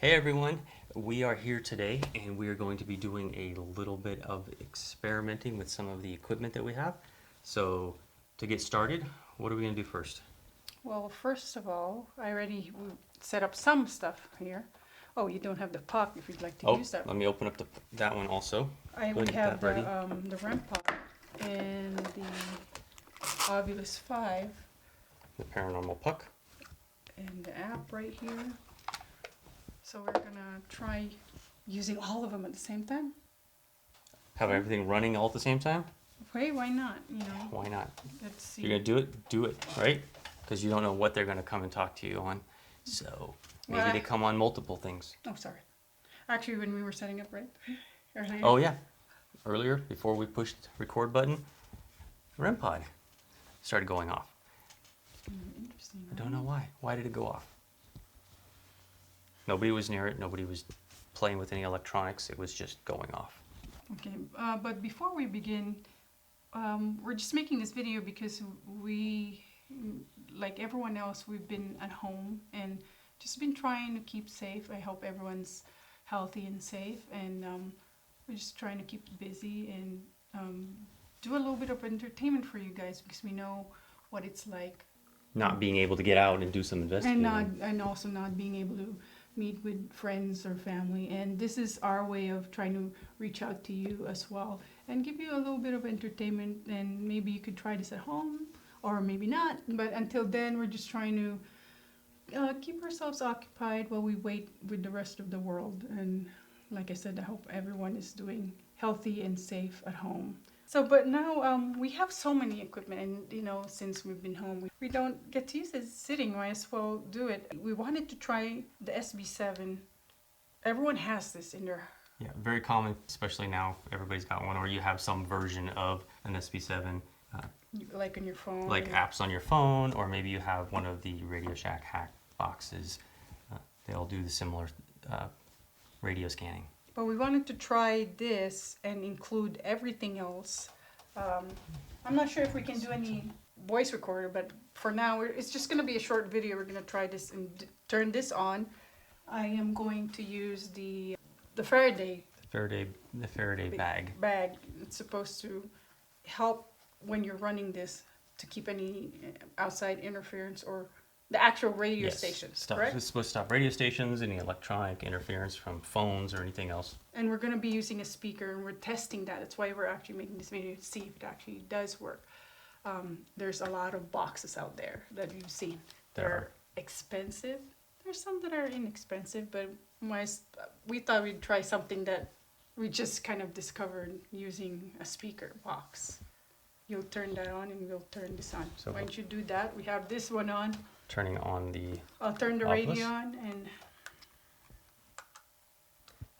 Hey everyone, we are here today and we are going to be doing a little bit of experimenting with some of the equipment that we have. So to get started, what are we going to do first? Well, first of all, I already set up some stuff here. Oh, you don't have the puck if you'd like to use that. Let me open up that one also. We Get have that ready. the REM puck and the Ovilus 5 The Paranormal puck. and the app right here. So we're gonna try using all of them at the same time. Have everything running all at the same time? Okay, why not? Why not? Let's see. You're going to do it, right? Because you don't know what they're going to come and talk to you on. So maybe they come on multiple things. Oh, sorry. Actually, when we were setting up, right? Earlier. Oh yeah, earlier before we pushed record button, REM pod started going off. Interesting. I don't know why. Why did it go off? Nobody was near it. Nobody was playing with any electronics. It was just going off. Okay, but before we begin, we're just making this video because we, like everyone else, we've been at home and just been trying to keep safe. I hope everyone's healthy and safe, and we're just trying to keep busy and do a little bit of entertainment for you guys because we know what it's like. Not being able to get out and do some investigating. And also not being able to meet with friends or family. And this is our way of trying to reach out to you as well and give you a little bit of entertainment. And maybe you could try this at home or maybe not. But until then, we're just trying to keep ourselves occupied while we wait with the rest of the world. And like I said, I hope everyone is doing healthy and safe at home. So, but now we have so many equipment, and since we've been home, we don't get to use it sitting. Might as well do it. We wanted to try the SB7. Everyone has this in their. Yeah, very common, especially now. Everybody's got one, or you have some version of an SB7. Like on your phone. Like apps on your phone, or maybe you have one of the Radio Shack hack boxes. They all do the similar radio scanning. But we wanted to try this and include everything else. I'm not sure if we can do any voice recorder, but for now, it's just going to be a short video. We're going to try this and turn this on. I am going to use the Faraday. The Faraday bag. It's supposed to help when you're running this to keep any outside interference or the actual radio stations, correct? It's supposed to stop radio stations, any electronic interference from phones or anything else. And we're going to be using a speaker, and we're testing that. That's why we're actually making this video to see if it actually does work. There's a lot of boxes out there that you've seen. They're expensive. There's some that are inexpensive, but we thought we'd try something that we just kind of discovered using a speaker box. You'll turn that on, and we'll turn this on. So once you do that, we have this one on. Turning on the. I'll turn the radio on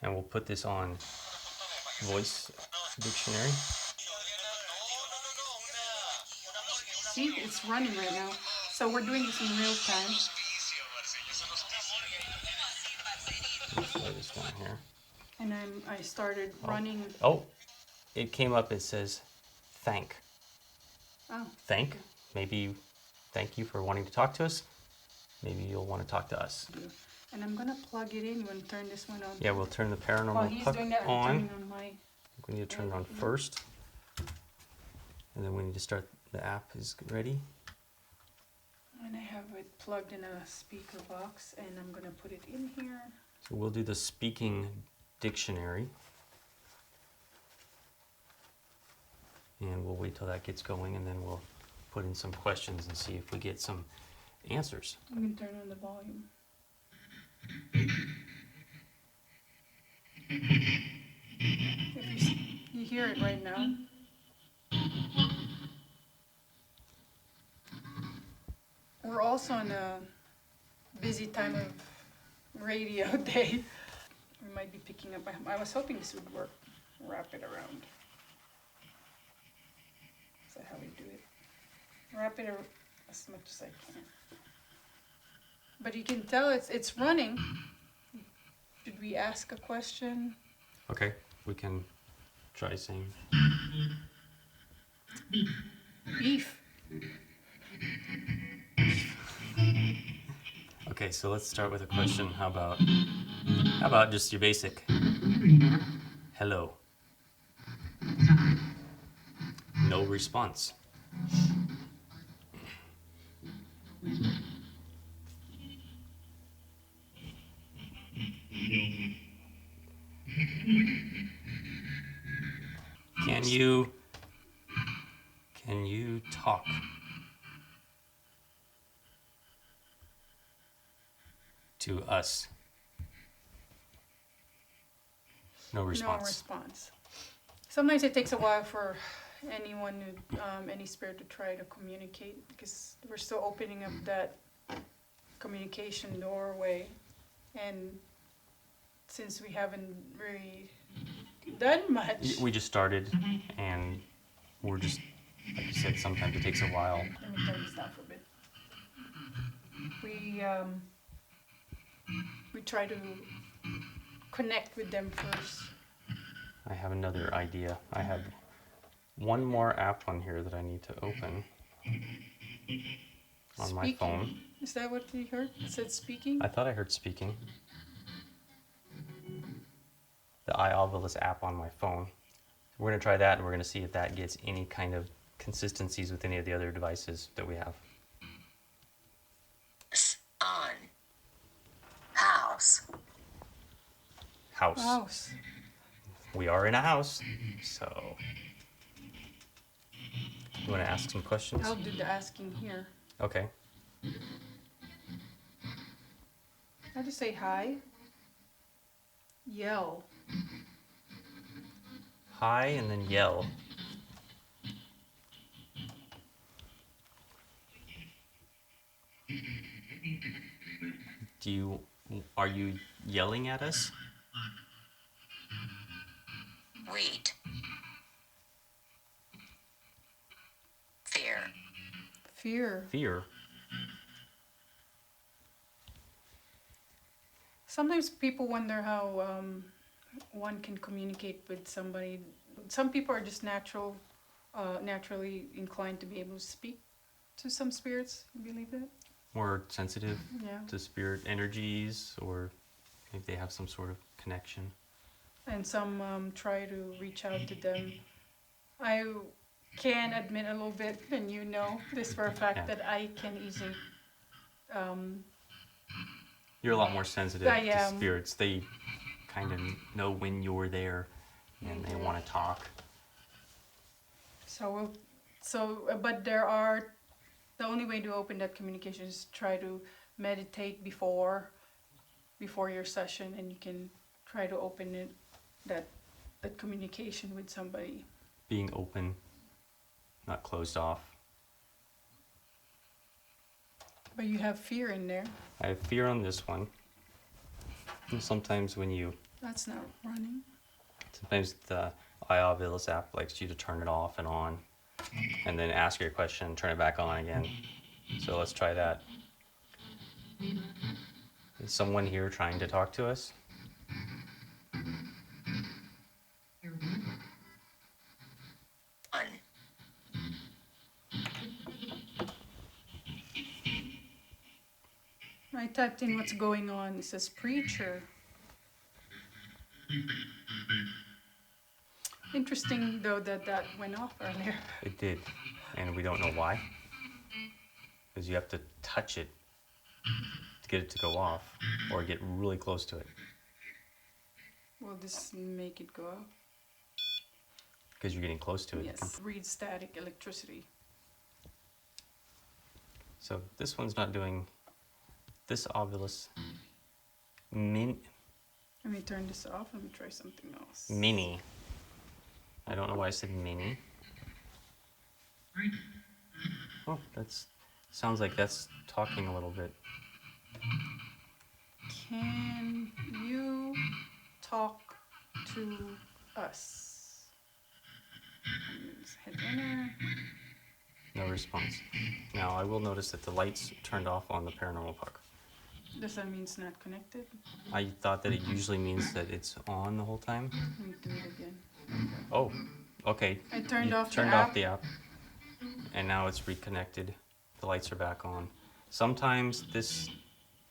and we'll put this on voice dictionary. See, it's running right now. So we're doing this in real time. Let's lay this down here. And then I started running. Oh, it came up. It says, "Thank." Oh. Thank. Maybe. Thank you for wanting to talk to us. Maybe you'll want to talk to us. And I'm gonna plug it in. You want to turn this one on? Yeah, we'll turn the Paranormal puck on. We need to turn it on first. And then we need to start. The app is ready. And I have it plugged in a speaker box, and I'm gonna put it in here. So we'll do the speaking dictionary. And we'll wait till that gets going, and then we'll put in some questions and see if we get some answers. I'm going to turn on the volume. If you hear it right now. We're also on a busy time of radio day. We might be picking up. I was hoping this would work. Wrap it around. Is that how we do it? Wrap it as much as I can. But you can tell it's running. Should we ask a question? Okay, we can try saying. Beef. Okay, so let's start with a question. How about just your basic hello? No response. Can you talk to us? No No response. response. Sometimes it takes a while for anyone, any spirit to try to communicate because we're still opening up that communication doorway. And since we haven't really done much, We just started, and we're just, like you said, sometimes it takes a while. let me turn this down for a bit. We try to connect with them first. I have another idea. I have one more app on here that I need to open on my phone. Is that what you heard? It said speaking? I thought I heard speaking. The iOvilus app on my phone. We're going to try that, and we're going to see if that gets any kind of consistencies with any of the other devices that we have. On. House. House. We are in a house, so you want to ask some questions? I'll do the asking here. Okay. I'll just say hi. Yell. Hi, and then yell. Are you yelling at us? Read. Fear. Fear. Fear. Sometimes people wonder how one can communicate with somebody. Some people are just naturally inclined to be able to speak to some spirits. You believe that? More sensitive Yeah. to spirit energies, or maybe they have some sort of connection. And some try to reach out to them. I can admit a little bit, and you know this for a fact, Yeah. that I can easily You're a lot more sensitive I to am. spirits. They kind of know when you're there, and they want to talk. But the only way to open that communication is try to meditate before your session, and you can try to open it, that communication with somebody. Being open, not closed off. But you have fear in there. I have fear on this one. And sometimes That's not running. sometimes the iOvilus app likes you to turn it off and on, and then ask your question and turn it back on again. So let's try that. Is someone here trying to talk to us? On. I typed in what's going on. It says preacher. Interesting though that went off earlier. It did, and we don't know why. Because you have to touch it to get it to go off, or get really close to it. Will this make it go out? Because you're getting close to it. Yes. Read static electricity. So this one's not doing this Ovilus Mini. Let me turn this off. Let me try something else. Mini. I don't know why I said mini. Oh, sounds like that's talking a little bit. Can you talk to us? Let's hit enter. No response. Now I will notice that the lights turned off on the Paranormal Puck. Does that mean it's not connected? I thought that it usually means that it's on the whole time. Let me do it again. Oh, okay. I turned You off the turned app. off the app, and now it's reconnected. The lights are back on. Sometimes this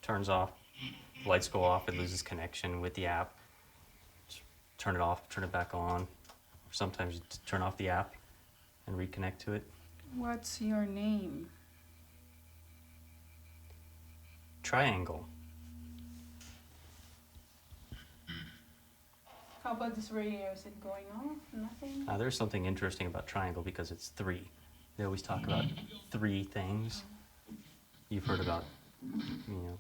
turns off, lights go off, it loses connection with the app. Just turn it off, turn it back on. Or sometimes you turn off the app and reconnect to it. What's your name? Triangle. How about this radio? Is it going off? Nothing? There's something interesting about triangle because it's three. They always talk about three things. You've heard about, you know,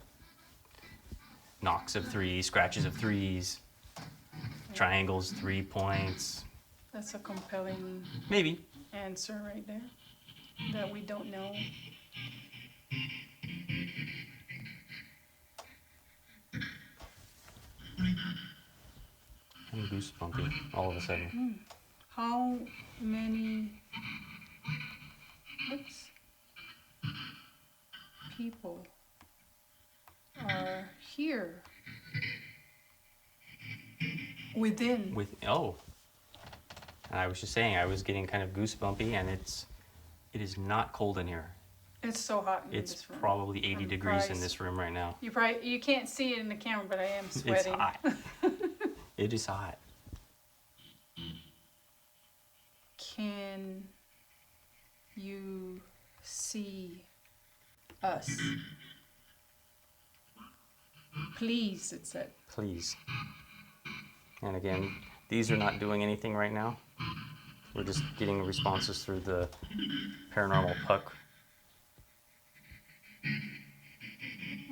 knocks of threes, scratches of threes, triangles, 3 points. That's a compelling Maybe. answer right there that we don't know. I'm goosebumpy all of a sudden. How many people are here within? And I was just saying, I was getting kind of goosebumpy, and it is not cold in here. It's so hot in It's this room. probably 80 I'm degrees in surprised. this room right now. You can't see it in the camera, but I am It's sweating. hot. It is hot. Can you see us? Please, it said. Please. And again, these are not doing anything right now. We're just getting responses through the paranormal puck.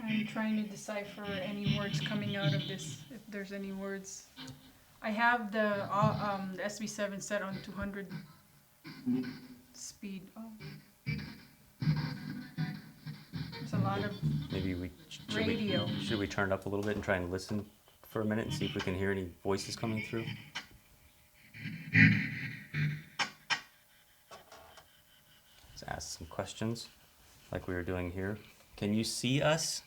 I'm trying to decipher any words coming out of this, if there's any words. I have the SB7 set on 200 speed. Oh. There's a lot of Maybe radio. Should we turn it up a little bit and try and listen for a minute and see if we can hear any voices coming through? Let's ask some questions like we were doing here. Can you see us?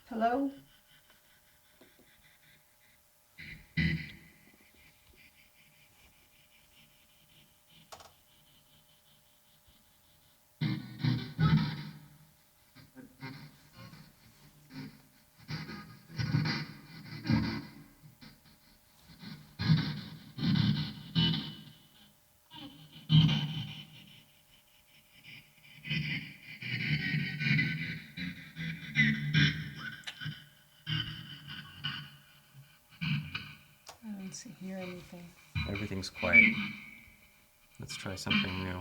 Hello? I don't hear anything. Everything's quiet. Let's try something new.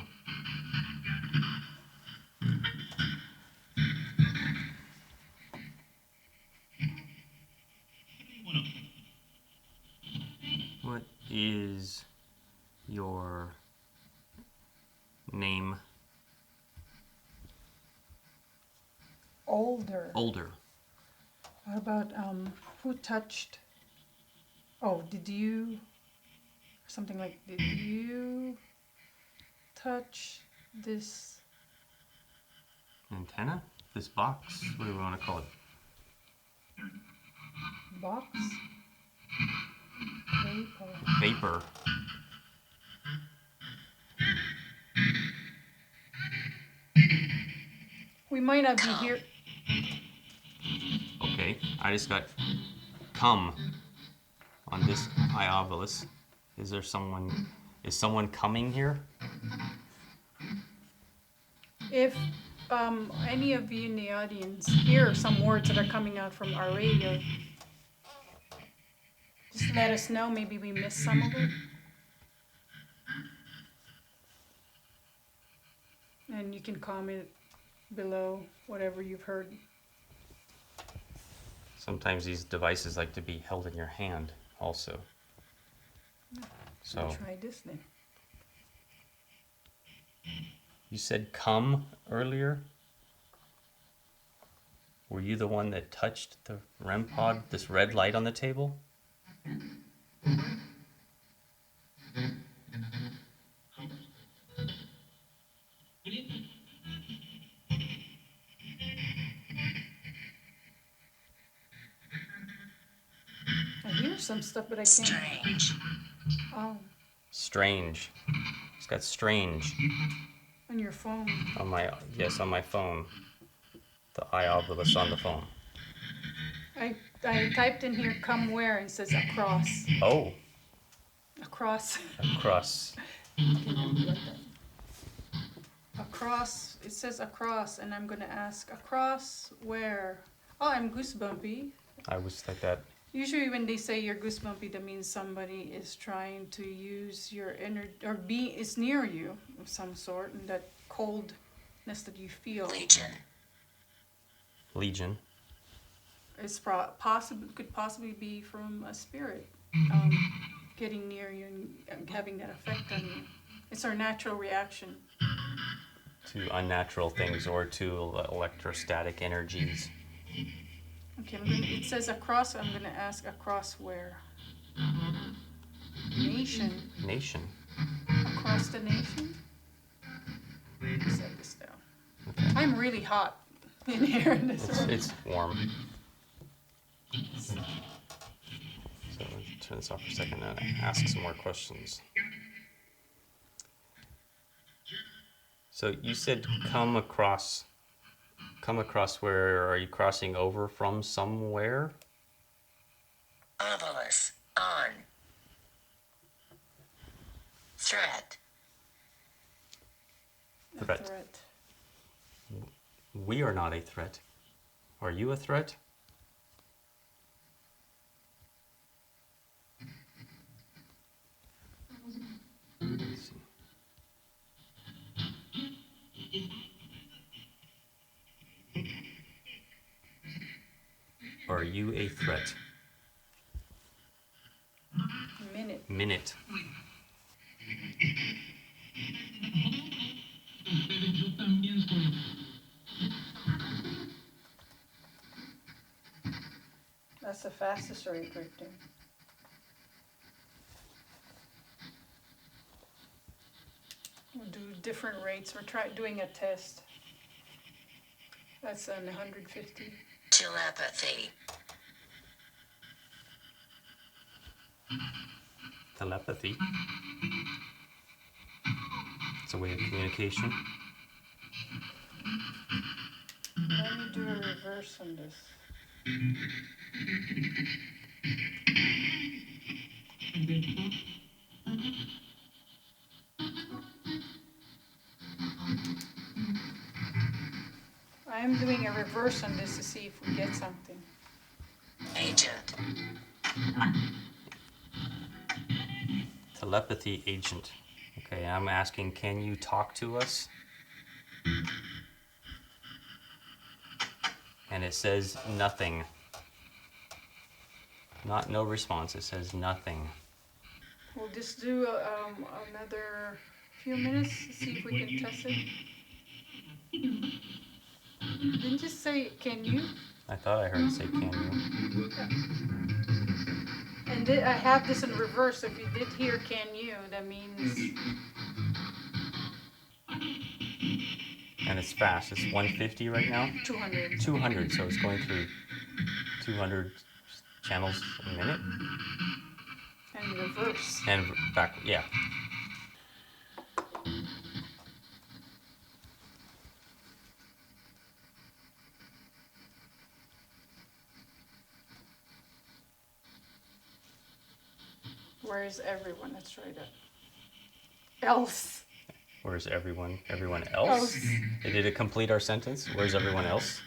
What is your name? Older. Older. What about who touched? Oh, did you? Something like, did you touch this Antenna? This box? What do we want to call it? box? Paper. Vapor. We might not be here. Okay, I just got come on this iobolus. Is someone coming here? If any of you in the audience hear some words that are coming out from our radio, just let us know. Maybe we missed some of it. And you can comment below whatever you've heard. Sometimes these devices like to be held in your hand also. So Try this then. you said come earlier? Were you the one that touched the REM pod, this red light on the table? I hear some stuff, but I can't. Strange. Oh, Strange. It's got strange. On your phone. On my phone. The eye obelisk on the phone. I typed in here come where and it says across. Oh, Across. across. Across. It says across, and I'm gonna ask across where? Oh, I'm goosebumpy. I was like that. Usually when they say you're goosebumpy, that means somebody is trying to use your energy or is near you of some sort, and that coldness that you feel Legion. is could possibly be from a spirit getting near you and having that effect on you. It's our natural reaction. To unnatural things or to electrostatic energies. Okay, it says across, I'm gonna ask across where? Nation. Nation. Across the nation? Set this down. Okay. I'm really hot in here in this room. It's warm. So let's turn this off for a second and ask some more questions. So you said come across where? Are you crossing over from somewhere? obelisk, on, threat, A Threat. threat. We are not a threat. Are you a threat? Let's see. Are you a threat? Minute. Minute. That's the fastest rate drifting. We'll do different rates. We're doing a test. That's on 150. telepathy, Telepathy. It's a way of communication. Let me do a reverse on this. I'm doing a reverse on this to see if we get something. agent, Telepathy agent. Okay, I'm asking, can you talk to us? And it says nothing. No response. It says nothing. We'll just do another few minutes to see if we can test it. Didn't just say, can you? I thought I heard it say, can you? And I have this in reverse. If you did hear can you, that means And it's fast. It's 150 right now. 200. 200. So it's going through 200 channels a minute. And reverse. And back, yeah. Where's everyone? Let's try that. Else. Where's everyone? Everyone else? Did it complete our sentence? Where's everyone else?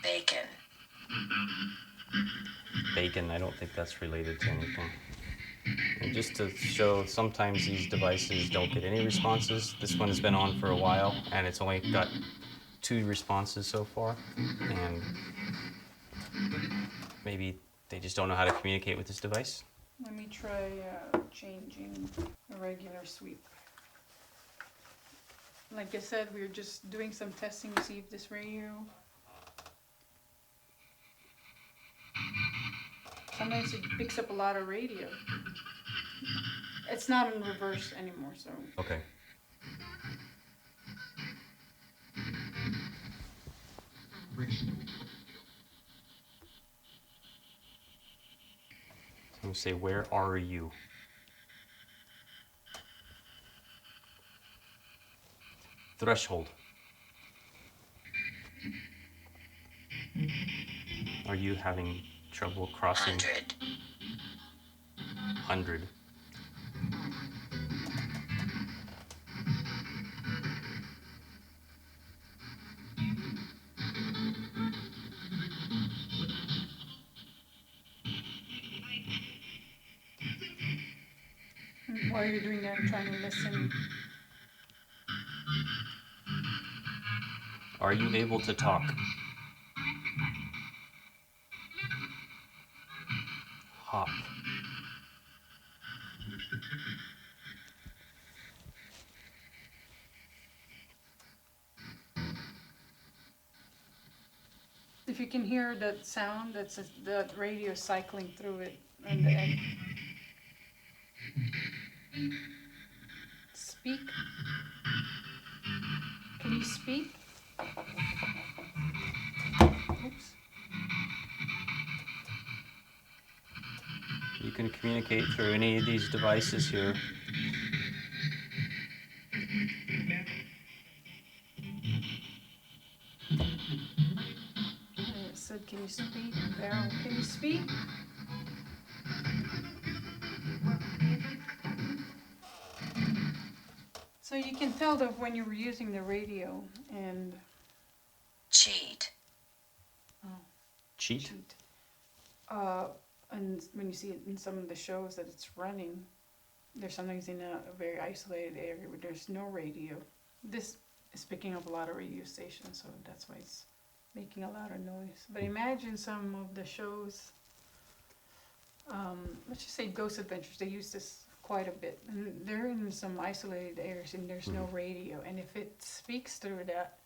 bacon, Bacon, I don't think that's related to anything. And just to show, sometimes these devices don't get any responses. This one has been on for a while, and it's only got 2 responses so far. And maybe they just don't know how to communicate with this device. Let me try changing a regular sweep. Like I said, we're just doing some testing to see if this radio. Sometimes it picks up a lot of radio. It's not in reverse anymore, so. Okay. You say, where are you? Threshold. Are you having trouble crossing 100. 100? While you're doing that, I'm trying to listen. Are you able to talk? Hop. If you can hear that sound, that's the radio cycling through it, and the end. Speak. Can you speak? Oops. You can communicate through any of these devices here. I said, can you speak? Daryl, can you speak? So you can tell that when you were using the radio and Cheat. Cheat? cheat. And when you see it in some of the shows that it's running, they're sometimes in a very isolated area where there's no radio. This is picking up a lot of radio stations, so that's why it's making a lot of noise. But imagine some of the shows, let's just say Ghost Adventures, they use this quite a bit. And they're in some isolated areas and there's no radio. And if it speaks through that,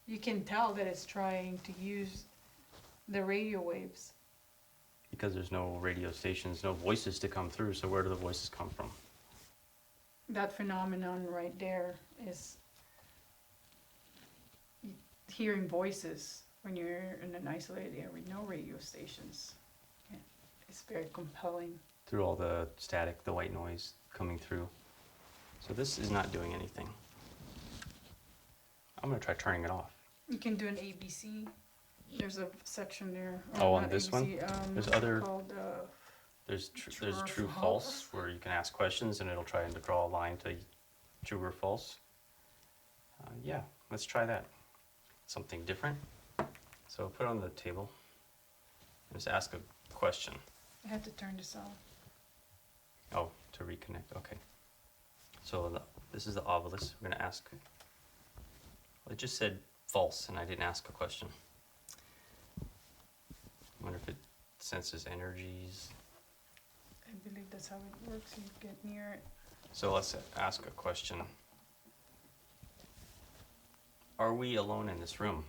you can tell that it's trying to use the radio waves. Because there's no radio stations, no voices to come through, so where do the voices come from? That phenomenon right there is hearing voices when you're in an isolated area with no radio stations. Yeah, it's very compelling. Through all the static, the white noise coming through. So this is not doing anything. I'm going to try turning it off. You can do an ABC. There's a section there. Oh, on not this one? There's other- called, There's True or true false? false, where you can ask questions and it'll try and draw a line to true or false. Yeah, let's try that. Something different. So put it on the table and just ask a question. I have to turn this off. Oh, to reconnect, okay. So this is the obelisk. We're gonna ask, well, it just said false and I didn't ask a question. I wonder if it senses energies. I believe that's how it works. You get near it. So let's ask a question. Are we alone in this room?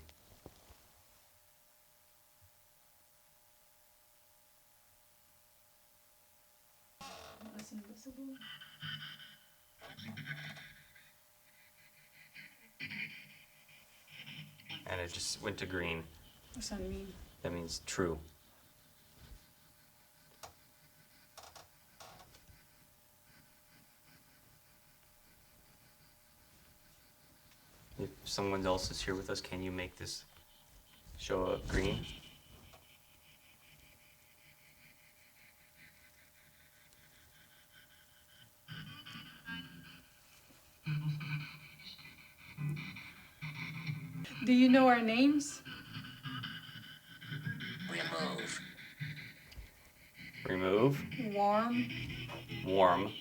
Less invisible. And it just went to green. What's that mean? That means true. If someone else is here with us, can you make this show up green? Do you know our names? Remove. Remove. Warm. Warm.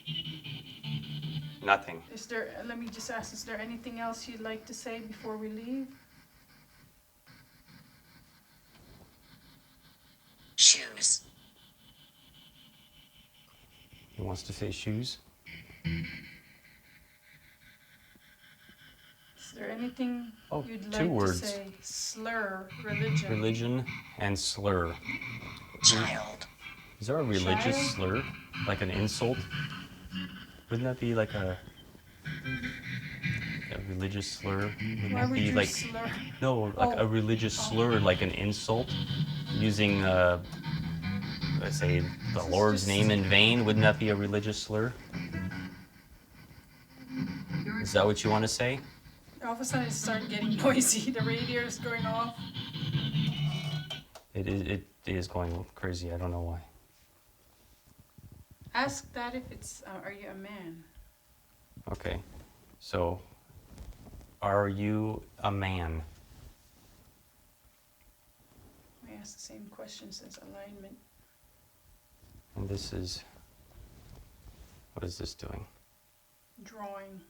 Nothing. Is there, let me just ask, is there anything else you'd like to say before we leave? Shoes. He wants to say shoes. Is there anything Oh, you'd two like words. to say? Slur, religion. Religion and slur. Child. Is there a religious Child? slur? Like an insult? Wouldn't that be like a religious slur? Wouldn't Why that would be you like slur? no, like Oh. a religious slur, like an insult, using I say the This is Lord's just- name in vain? Wouldn't that be a religious slur? Is that what you want to say? All of a sudden it started getting noisy. The radio is going off. It is going crazy. I don't know why. Ask that if it's, are you a man? Okay, so are you a man? We ask the same questions as alignment. And this is, what is this doing? Drawing.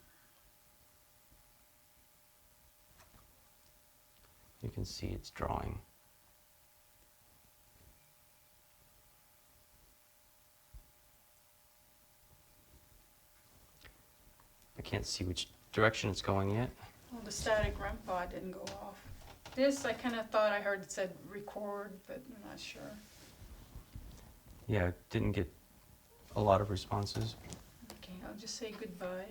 You can see it's drawing. I can't see which direction it's going yet. Well, the static REM pod didn't go off. This, I kind of thought I heard it said record, but I'm not sure. Yeah, it didn't get a lot of responses. Okay, I'll just say goodbye.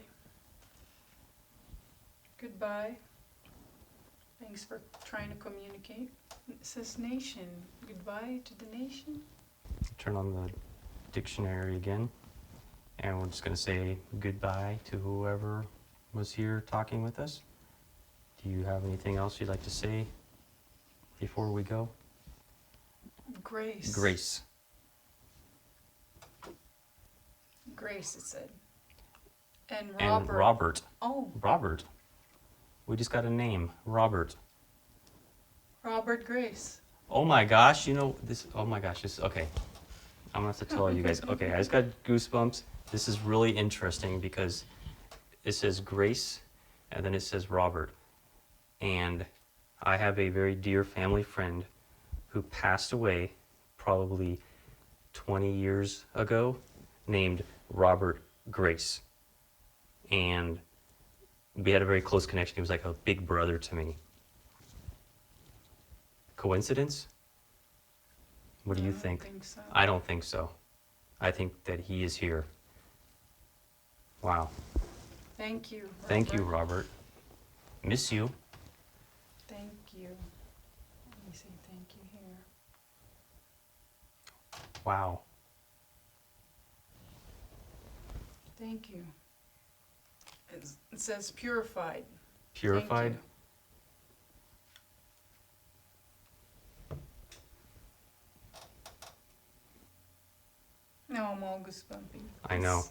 Goodbye. Thanks for trying to communicate. It says nation. Goodbye to the nation. Turn on the dictionary again. And we're just going to say goodbye to whoever was here talking with us. Do you have anything else you'd like to say before we go? Grace. Grace. Grace, it said. And Robert. And Robert. Oh, Robert. We just got a name. Robert. Robert Grace. Oh my gosh, you know this. Oh my gosh, this. Okay. I'm going to have to tell you guys. Okay, I just got goosebumps. This is really interesting because it says Grace and then it says Robert. And I have a very dear family friend who passed away probably 20 years ago named Robert Grace. And we had a very close connection. He was like a big brother to me. Coincidence? What do you think? I don't think so. I don't think so. I think that he is here. Wow. Thank you. Thank you, Robert. Miss you. Thank you. Let me say thank you here. Wow. Thank you. It says purified. Purified? Thank you. No, I'm all goosebumpy. I know.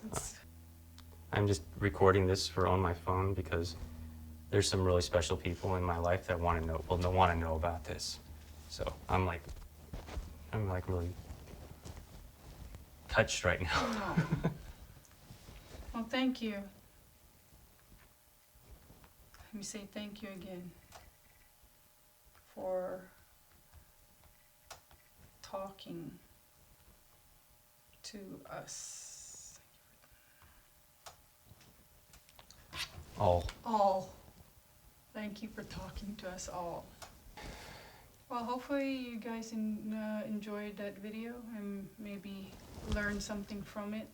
I'm just recording this on my phone because there's some really special people in my life that want to know, want to know about this. So I'm like really touched right now. Oh. Well, thank you. Let me say thank you again for talking to us. Oh, All. Thank you for talking to us all. Well, hopefully you guys enjoyed that video and maybe learned something from it.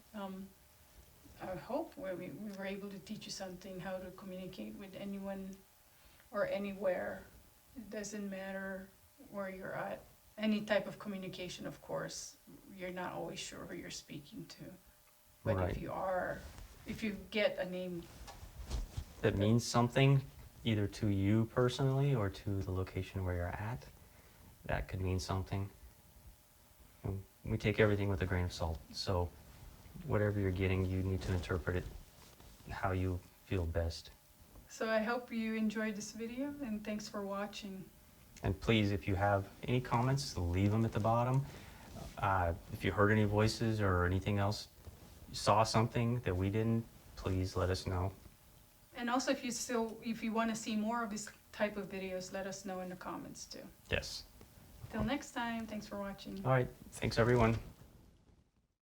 I hope we were able to teach you something, how to communicate with anyone or anywhere. It doesn't matter where you're at. Any type of communication, of course, you're not always sure who you're speaking to. But Right. if you get a name, that means something either to you personally or to the location where you're at. That could mean something. And we take everything with a grain of salt. So whatever you're getting, you need to interpret it how you feel best. so I hope you enjoyed this video and thanks for watching. And please, if you have any comments, leave them at the bottom. If you heard any voices or anything else, saw something that we didn't, please let us know. And also if you want to see more of this type of videos, let us know in the comments too. Yes. Till next time, thanks for watching. All right. Thanks, everyone.